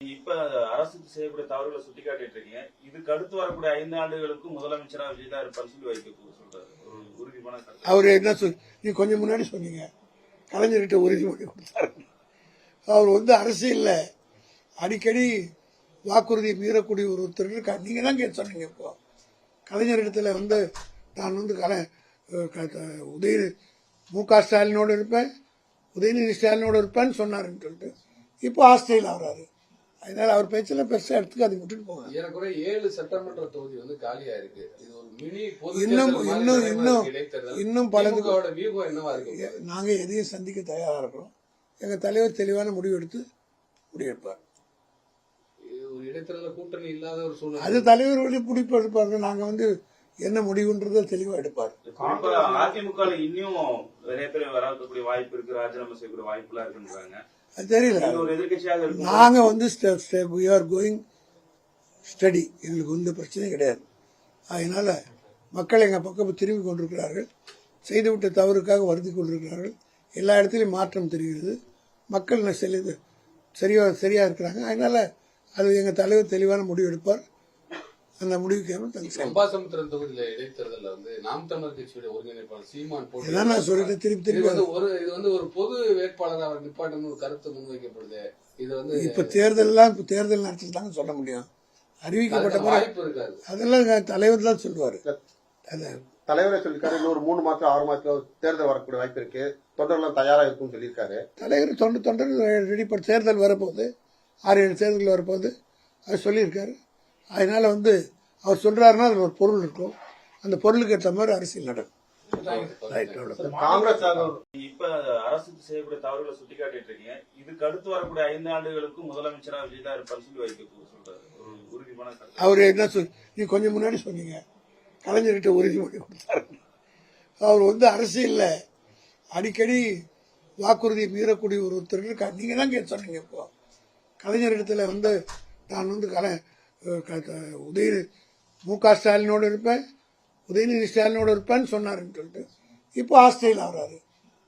இப்ப அரசு செய்யக்கூடிய தவறுகளை சுட்டிக்காட்டிட்டு இருக்கீங்க. இதுக்கு அடுத்து வரக்கூடிய 5 ஆண்டுகளுக்கும் முதலமைச்சரா விஜய் தான் இருப்பான்னு சொல்லி வைக்க சொல்றாரு. ஒரு உறுதிமான கருத்து. அவரு என்ன நீ கொஞ்சம் முன்னாடி சொன்னீங்க, கலைஞர்கிட்ட உறுதிமொழி கொடுத்தாரு. அவர் அரசியல்ல அடிக்கடி வாக்குறுதி மீறக்கூடிய ஒருத்தர் இருக்கா. நீங்க தான் சொன்னீங்க. இப்போ கலைஞரிடத்துல நான் மு.க. ஸ்டாலினோடு இருப்பேன், உதயநிதி ஸ்டாலினோடு இருப்பேன்னு சொன்னாருன்னு சொல்லிட்டு இப்போ ஆஸ்திரேலியா ஆகிறாரு. அதனால அவர் பேச்சில் பெருசா எடுத்துக்க அதை விட்டுட்டு போங்க. ஏறக்குறை 7 சட்டமன்ற தொகுதி காலியா இருக்கு. இது ஒரு மினி இன்னும் பலதுக்கு வியூகம் என்னவா இருக்கு? நாங்க எதையும் சந்திக்க தயாரா இருக்கிறோம். எங்க தலைவர் தெளிவான முடிவு எடுப்பார். ஒரு இடைத்தேர்தல் கூட்டணி இல்லாத ஒரு சூழ்நிலை, அது தலைவர் முடிப்பு எடுப்பாரு. நாங்க என்ன முடிவுன்றத தெளிவா எடுப்பார். அதிமுக இன்னும் நிறைய பேர் வரக்கூடிய வாய்ப்பு இருக்கு, ராஜினாமா செய்யக்கூடிய வாய்ப்பு எல்லாம் இருக்குன்றாங்க. அது தெரியல. ஒரு எதிர்கட்சியாக நாங்க we are going ஸ்டடி. எங்களுக்கு பிரச்சனை கிடையாது. அதனால மக்கள் எங்க பக்கம் திரும்பி கொண்டிருக்கிறார்கள். செய்துவிட்ட தவறுக்காக வருத்தி கொண்டிருக்கிறார்கள். எல்லா இடத்திலும் மாற்றம் தெரிகிறது. மக்கள் சரியா இருக்கிறாங்க. அதனால அது எங்க தலைவர் தெளிவான முடிவு எடுப்பார். அந்த முடிவுக்கு சம்பாசமுத்திரம் தொகுதியில இடைத்தேர்தல் நாம் தமிழர் கட்சியுடைய ஒருங்கிணைப்பாளர் சீமான் போட்டு நான் சொல்லிட்டு திருப்பி இது ஒரு பொது வேட்பாளர் அவர் நிப்பாட்டம் ஒரு கருத்து முன்வைக்கப்படுது. இது இப்ப தேர்தல் நடத்திட்டாங்க சொல்ல முடியும். அறிவிக்கப்பட்ட வாய்ப்பு இருக்காது. அதெல்லாம் தலைவர் தான் சொல்லுவாரு. தலைவரே சொல்லிருக்காரு. இன்னொரு 3 மாசம் 6 மாசத்துல தேர்தல் வரக்கூடிய வாய்ப்பு இருக்கு, தொண்டர்கள் தயாரா இருக்கும் சொல்லியிருக்காரு. தலைவர் தொண்டர் ரெடி பண்ண தேர்தல் வரப்போகுது, 6-7 தேர்தல் வரப்போகுது அது சொல்லியிருக்காரு. அதனால அவர் சொல்றாருன்னா அது ஒரு பொருள் இருக்கும். அந்த பொருளுக்கு ஏற்ற மாதிரி அரசியல் நடக்கும். காங்கிரஸ் இப்ப அரசு செய்யக்கூடிய தவறுகளை சுட்டிக்காட்டிட்டு இருக்கீங்க. இதுக்கு அடுத்து வரக்கூடிய 5 ஆண்டுகளுக்கும் முதலமைச்சரா விஜய் தான் இருப்பான்னு சொல்லி வைக்க சொல்றாரு. ஒரு உறுதிமான கருத்து. அவரு என்ன நீ கொஞ்சம் முன்னாடி சொன்னீங்க, கலைஞர்கிட்ட உறுதிமொழி கொடுத்தாரு. அவர் அரசியல்ல அடிக்கடி வாக்குறுதி மீறக்கூடிய ஒருத்தர் இருக்கா. நீங்க தான் சொன்னீங்க. இப்போ கலைஞரிடத்துல நான் மு.க. ஸ்டாலினோடு இருப்பேன், உதயநிதி ஸ்டாலினோடு இருப்பேன்னு சொன்னாருன்னு சொல்லிட்டு இப்போ ஆஸ்திரேலியா ஆகிறாரு.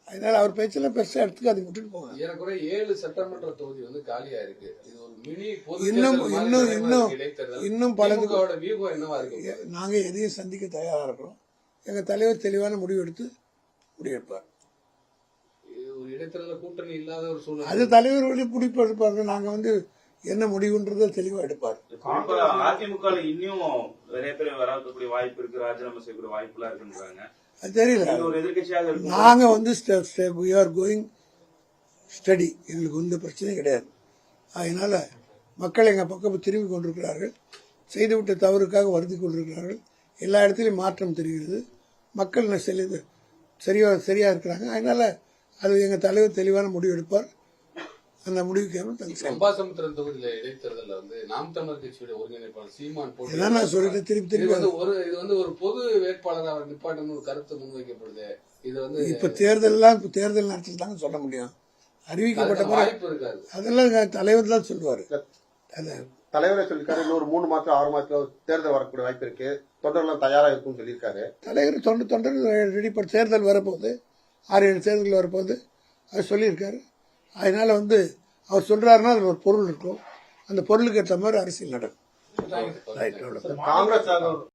அதனால அவர் பேச்சில் பெருசா எடுத்துக்க அதை விட்டுட்டு போங்க. ஏறக்குறை 7 சட்டமன்ற தொகுதி காலியா இருக்கு. இது ஒரு மினி இன்னும் பலதுக்கு வியூகம் என்னவா இருக்கு? நாங்க எதையும் சந்திக்க தயாரா இருக்கிறோம். எங்க தலைவர் தெளிவான முடிவு எடுப்பார். ஒரு இடைத்தேர்தல் கூட்டணி இல்லாத ஒரு சூழ்நிலை, அது தலைவர் முடிப்பு எடுப்பாரு. நாங்க என்ன முடிவுன்றத தெளிவா எடுப்பார். அதிமுக இன்னும் நிறைய பேர் வரக்கூடிய வாய்ப்பு இருக்கு, ராஜினாமா செய்யக்கூடிய வாய்ப்பு எல்லாம் இருக்குன்றாங்க. அது தெரியல. ஒரு எதிர்கட்சியாக நாங்க we are going ஸ்டடி. எங்களுக்கு பிரச்சனை கிடையாது. அதனால மக்கள் எங்க பக்கம் திரும்பி கொண்டிருக்கிறார்கள். செய்துவிட்ட தவறுக்காக வருத்தி கொண்டிருக்கிறார்கள். எல்லா இடத்திலும் மாற்றம் தெரிகிறது. மக்கள் சரியா இருக்கிறாங்க. அதனால அது எங்க தலைவர் தெளிவான முடிவு எடுப்பார். அந்த முடிவுக்கு சம்பாசமுத்திரம் தொகுதியில இடைத்தேர்தல் நாம் தமிழர் கட்சியுடைய ஒருங்கிணைப்பாளர் சீமான் போட்டு நான் சொல்லிட்டு திருப்பி இது ஒரு பொது வேட்பாளர் அவர் நிப்பாட்டம் ஒரு கருத்து முன்வைக்கப்படுது. இது இப்ப தேர்தல் நடத்திட்டாங்க சொல்ல முடியும். அறிவிக்கப்பட்ட வாய்ப்பு இருக்காது. அதெல்லாம் தலைவர் தான் சொல்லுவாரு. தலைவரே சொல்லிருக்காரு. இன்னொரு 3 மாசம் 6 மாசத்துல தேர்தல் வரக்கூடிய வாய்ப்பு இருக்கு, தொண்டர்கள் தயாரா இருக்கும் சொல்லியிருக்காரு. தலைவர் தொண்டர் ரெடி பண்ண தேர்தல் வரப்போகுது, 6-7 தேர்தல் வரப்போகுது அது சொல்லியிருக்காரு. அதனால அவர் சொல்றாருன்னா அது ஒரு பொருள் இருக்கும். அந்த பொருளுக்கு ஏற்ற மாதிரி அரசியல் நடக்கும். காங்கிரஸ்